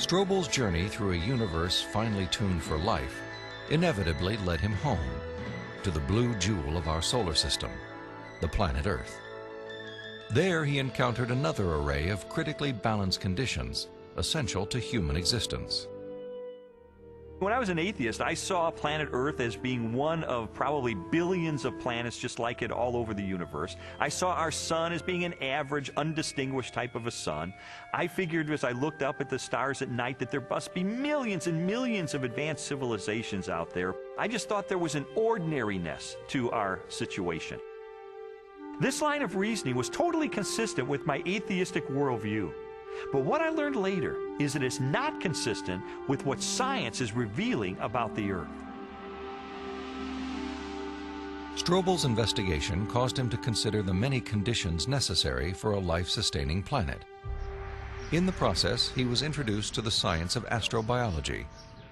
Strobel's journey through a universe finely tuned for life inevitably led him home, to the blue jewel of our solar system, the planet Earth. There he encountered another array of critically balanced conditions essential to human existence. When I was an atheist, I saw planet Earth as being one of probably billions of planets just like it all over the universe. I saw our sun as being an average, undistinguished type of a sun. I figured as I looked up at the stars at night that there must be millions and millions of advanced civilizations out there. I just thought there was an ordinariness to our situation. This line of reasoning was totally consistent with my atheistic worldview. But what I learned later is that it's not consistent with what science is revealing about the Earth. Strobel's investigation caused him to consider the many conditions necessary for a life-sustaining planet. In the process, he was introduced to the science of astrobiology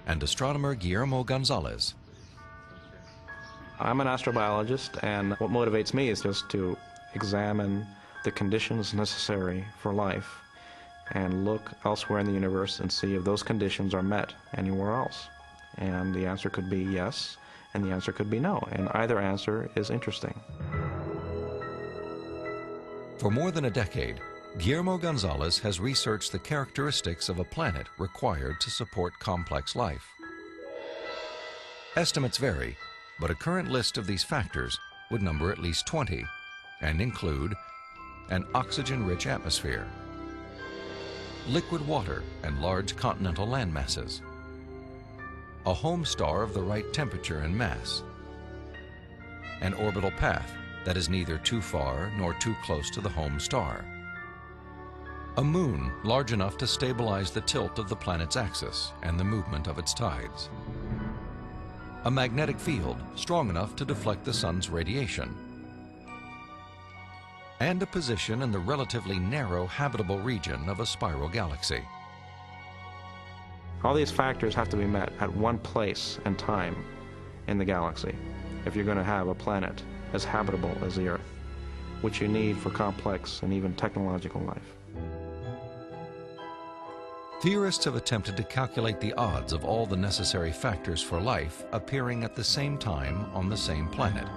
and astronomer Guillermo Gonzalez. I'm an astrobiologist, and what motivates me is just to examine the conditions necessary for life and look elsewhere in the universe and see if those conditions are met anywhere else. And the answer could be yes, and the answer could be no, and either answer is interesting. For more than a decade, Guillermo Gonzalez has researched the characteristics of a planet required to support complex life. Estimates vary, but a current list of these factors would number at least 20 and include an oxygen-rich atmosphere, liquid water and large continental landmasses, a home star of the right temperature and mass, an orbital path that is neither too far nor too close to the home star, a moon large enough to stabilize the tilt of the planet's axis and the movement of its tides, a magnetic field strong enough to deflect the sun's radiation, and a position in the relatively narrow habitable region of a spiral galaxy. All these factors have to be met at one place and time in the galaxy if you're going to have a planet as habitable as the Earth, which you need for complex and even technological life. Theorists have attempted to calculate the odds of all the necessary factors for life appearing at the same time on the same planet.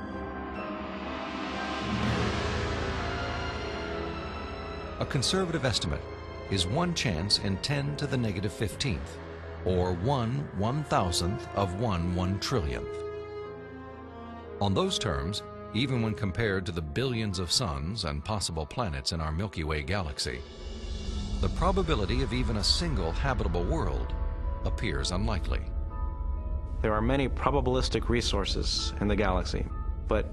A conservative estimate is 1 chance in 10 to the negative 15th, or 1/1000th of 1 trillionth. On those terms, even when compared to the billions of suns and possible planets in our Milky Way galaxy, the probability of even a single habitable world appears unlikely. There are many probabilistic resources in the galaxy, but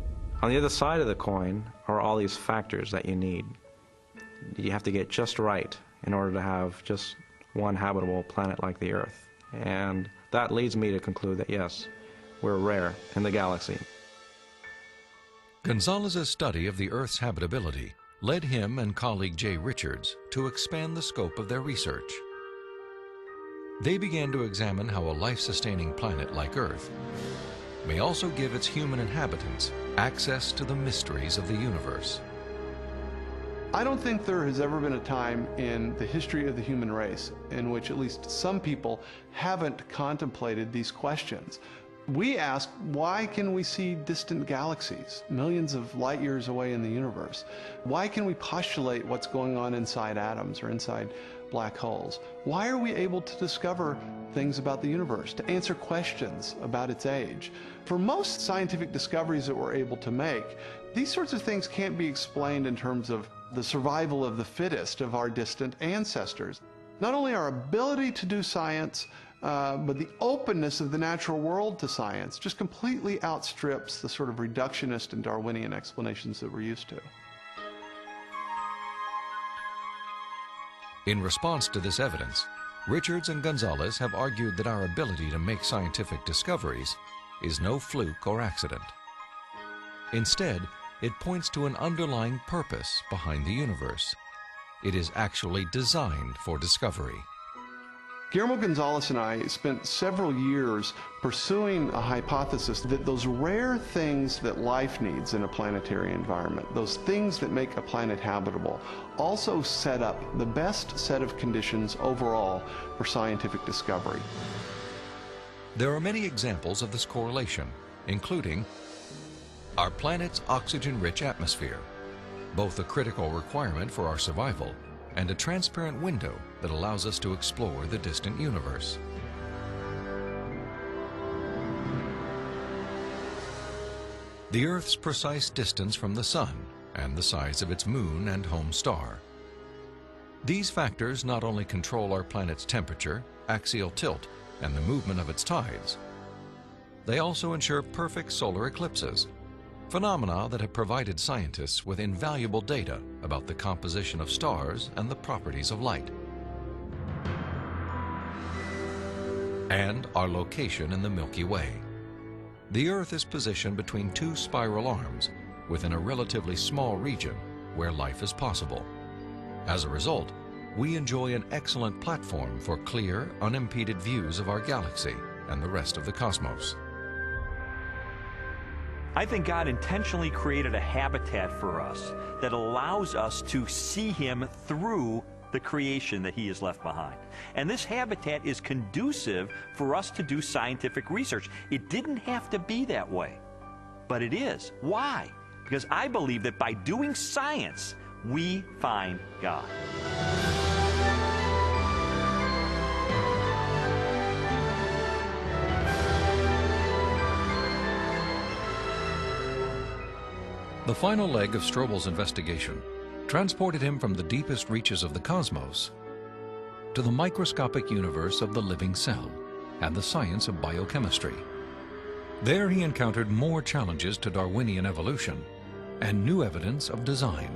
on the other side of the coin are all these factors that you need. You have to get just right in order to have just one habitable planet like the Earth. And that leads me to conclude that yes, we're rare in the galaxy. Gonzalez's study of the Earth's habitability led him and colleague Jay Richards to expand the scope of their research. They began to examine how a life-sustaining planet like Earth may also give its human inhabitants access to the mysteries of the universe. I don't think there has ever been a time in the history of the human race in which at least some people haven't contemplated these questions. We ask, why can we see distant galaxies, millions of light years away in the universe? Why can we postulate what's going on inside atoms or inside black holes? Why are we able to discover things about the universe, to answer questions about its age? For most scientific discoveries that we're able to make, these sorts of things can't be explained in terms of the survival of the fittest of our distant ancestors. Not only our ability to do science, but the openness of the natural world to science just completely outstrips the sort of reductionist and Darwinian explanations that we're used to. In response to this evidence, Richards and Gonzalez have argued that our ability to make scientific discoveries is no fluke or accident. Instead, it points to an underlying purpose behind the universe. It is actually designed for discovery. Guillermo Gonzalez and I spent several years pursuing a hypothesis that those rare things that life needs in a planetary environment, those things that make a planet habitable, also set up the best set of conditions overall for scientific discovery. There are many examples of this correlation, including our planet's oxygen-rich atmosphere, both a critical requirement for our survival and a transparent window that allows us to explore the distant universe. The Earth's precise distance from the Sun and the size of its moon and home star. These factors not only control our planet's temperature, axial tilt, and the movement of its tides, they also ensure perfect solar eclipses, phenomena that have provided scientists with invaluable data about the composition of stars and the properties of light. And our location in the Milky Way. The Earth is positioned between two spiral arms within a relatively small region where life is possible. As a result, we enjoy an excellent platform for clear, unimpeded views of our galaxy and the rest of the cosmos. I think God intentionally created a habitat for us that allows us to see Him through the creation that He has left behind. And this habitat is conducive for us to do scientific research. It didn't have to be that way, but it is. Why? Because I believe that by doing science, we find God. The final leg of Strobel's investigation transported him from the deepest reaches of the cosmos to the microscopic universe of the living cell and the science of biochemistry. There he encountered more challenges to Darwinian evolution and new evidence of design.